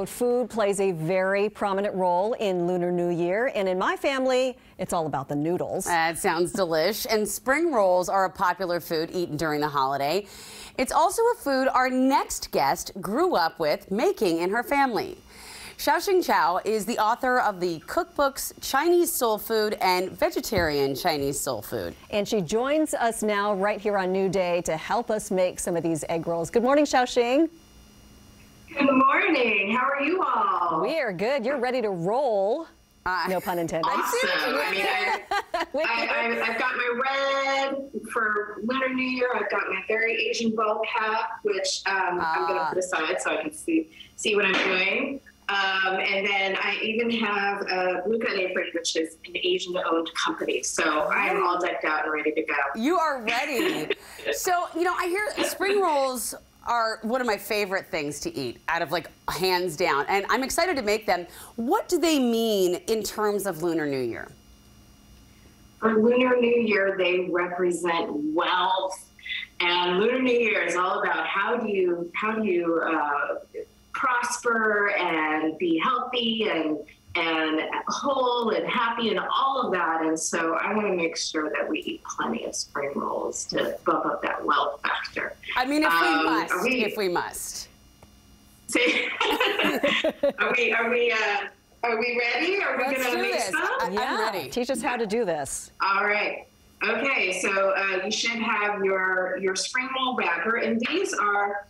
Food plays a very prominent role in Lunar New Year, and in my family, it's all about the noodles. That sounds delish. And spring rolls are a popular food eaten during the holiday. It's also a food our next guest grew up with making in her family. Hsiao-Ching Chou is the author of the cookbooks Chinese Soul Food and Vegetarian Chinese Soul Food. And she joins us now right here on New Day to help us make some of these egg rolls. Good morning, Hsiao-Ching. Good morning. How are you all? We are good. You're ready to roll. No pun intended. Awesome. I've got my red for Lunar New Year. I've got my very Asian bowl cap, which I'm going to put aside so I can see what I'm doing. And then I even have a blue cut apron, which is an Asian-owned company. So I am all decked out and ready to go. You are ready. So, you know, I hear spring rolls are one of my favorite things to eat, out of like hands down, and I'm excited to make them. What do they mean in terms of Lunar New Year? For Lunar New Year, they represent wealth, and Lunar New Year is all about how do you prosper and be healthy and whole and happy and all of that. And so I want to make sure that we eat plenty of spring rolls to bump up that wealth factor. I mean, if we must. Are we ready? Are we going to make some? I'm ready. Teach us how to do this. All right. Okay, so you should have your spring roll wrapper, and these are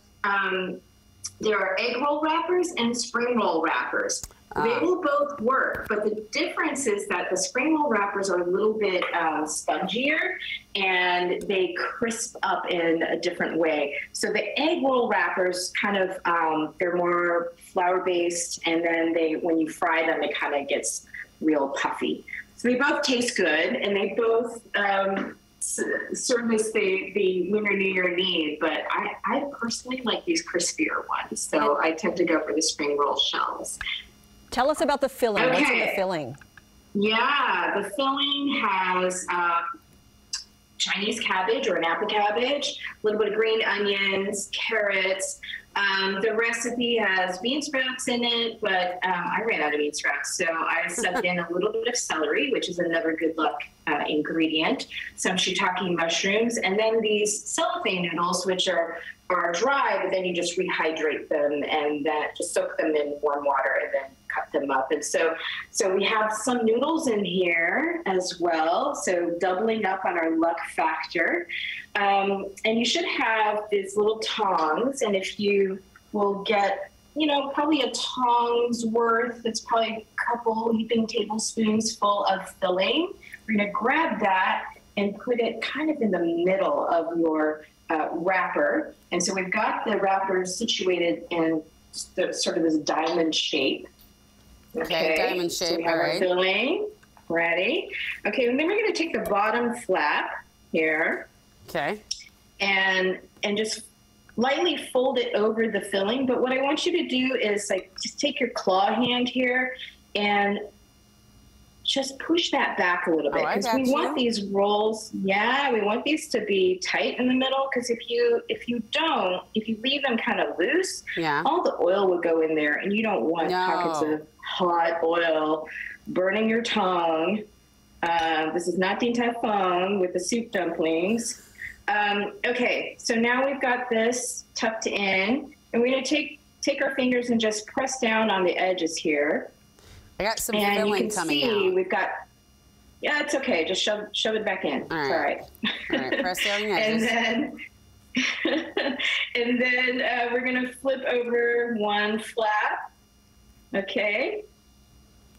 there are egg roll wrappers and spring roll wrappers. They will both work, but the difference is that the spring roll wrappers are a little bit spongier and they crisp up in a different way. So the egg roll wrappers kind of, they're more flour-based, and then when you fry them, it kind of gets real puffy. So they both taste good, and they both service the Lunar New Year need, but I personally like these crispier ones, so I tend to go for the spring roll shells. Tell us about the filling. Okay. What's in the filling? Yeah, the filling has Chinese cabbage or an apple cabbage, a little bit of green onions, carrots. The recipe has bean sprouts in it, but I ran out of bean sprouts, so I subbed in a little bit of celery, which is another good luck ingredient, some shiitake mushrooms, and then these cellophane noodles, which are dry, but then you just rehydrate them and just soak them in warm water and then cut them up. And so we have some noodles in here as well, so doubling up on our luck factor. And you should have these little tongs, and if you will get, you know, probably a tong's worth, it's probably a couple heaping tablespoons full of filling. We're going to grab that and put it kind of in the middle of your wrapper. And so we've got the wrapper situated in sort of this diamond shape. Okay, diamond shape, so we have our filling ready. Okay, and then we're going to take the bottom flap here. Okay. And just lightly fold it over the filling. But what I want you to do is just take your claw hand here and just push that back a little bit, because we want these rolls. Yeah, we want these to be tight in the middle, because if you leave them kind of loose, all the oil will go in there, and you don't want pockets of hot oil burning your tongue. This is not Din Tai Fung with the soup dumplings. Okay, so now we've got this tucked in, and we're going to take our fingers and just press down on the edges here. I got some filling coming out. We've got, yeah, it's okay. Just shove it back in. All right. All right. Press down the edges. and then we're going to flip over one flap. Okay.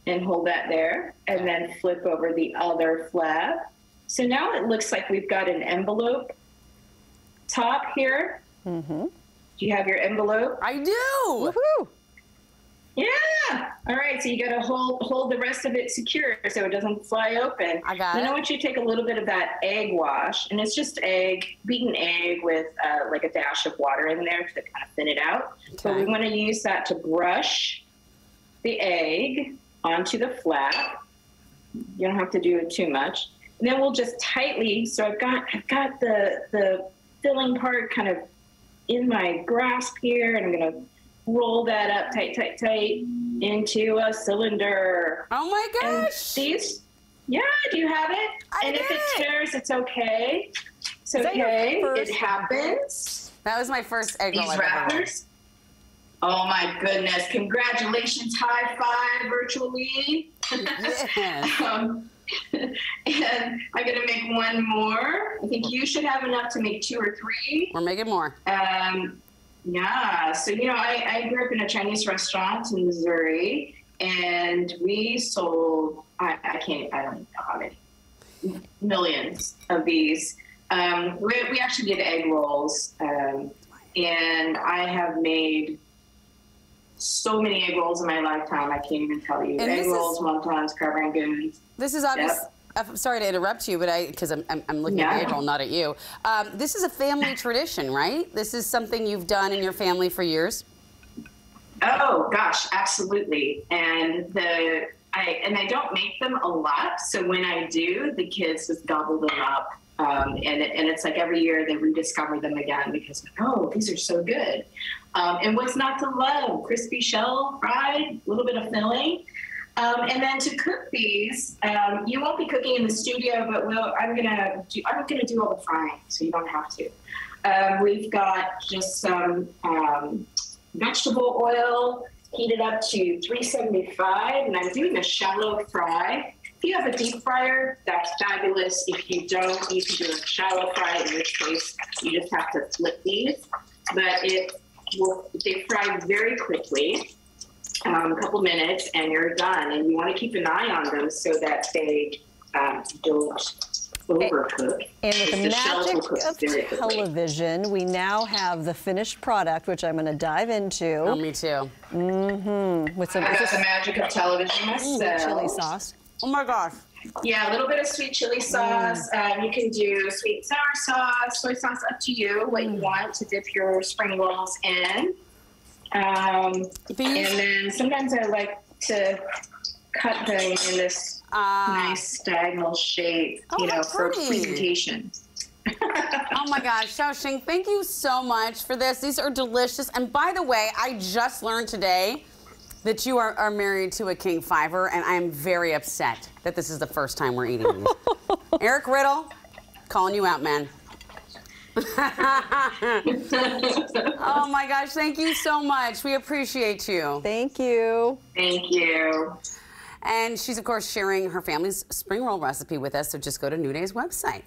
And hold that there. And then flip over the other flap. So now it looks like we've got an envelope top here. Mm-hmm. Do you have your envelope? I do. Woohoo! Yeah. All right. So you got to hold the rest of it secure so it doesn't fly open. I got it. Then I want you to take a little bit of that egg wash, and it's just beaten egg with like a dash of water in there to kind of thin it out. Okay. So we want to use that to brush the egg onto the flap. You don't have to do it too much. And then we'll just tightly. So I've got the filling part kind of in my grasp here, and I'm going to roll that up tight into a cylinder. Oh my And gosh. these, yeah, do you have it? And if it tears, it's okay. It's okay. It happens. That was my first egg roll These I've ever rolled. wrappers. Oh my goodness. Congratulations. High five virtually. Yeah. And I'm going to make one more. I think you should have enough to make 2 or 3. We're making more. Yeah. So, you know, I grew up in a Chinese restaurant in Missouri, and we sold, I don't know how many, millions of these. We actually did egg rolls, and I have made so many egg rolls in my lifetime. I can't even tell you. And egg rolls, wontons, crab rangoons. This is obvious. Yep. I'm sorry to interrupt you, but because I'm looking at the egg roll, not at you. This is a family tradition, right? This is something you've done in your family for years. Oh gosh, absolutely. And I don't make them a lot, so when I do, the kids just gobble them up. And it's like every year they rediscover them again because, oh, these are so good. And what's not to love? Crispy shell fried, a little bit of filling. And then to cook these, you won't be cooking in the studio, but I'm gonna do all the frying, so you don't have to. We've got just some vegetable oil heated up to 375, and I'm doing a shallow fry. If you have a deep fryer, that's fabulous. If you don't, you can do a shallow fry, in which case you just have to flip these. But they fry very quickly, a couple minutes, and you're done. And you want to keep an eye on them so that they don't overcook. And with the magic of television, we now have the finished product, which I'm going to dive into. Oh, me too. Mm-hmm. With some I got the magic of television myself. chili sauce. Oh my gosh. Yeah, a little bit of sweet chili sauce. You can do sweet and sour sauce, soy sauce, up to you, what you want to dip your spring rolls in. And then sometimes I like to cut them in this nice diagonal shape, for presentation. Oh my gosh, Hsiao-Ching, thank you so much for this. These are delicious. And by the way, I just learned today that you are married to a King Fiver, and I am very upset that this is the first time we're eating these. Eric Riddle, calling you out, man. Oh my gosh, thank you so much. We appreciate you. Thank you. Thank you. And she's, of course, sharing her family's spring roll recipe with us, so just go to New Day's website.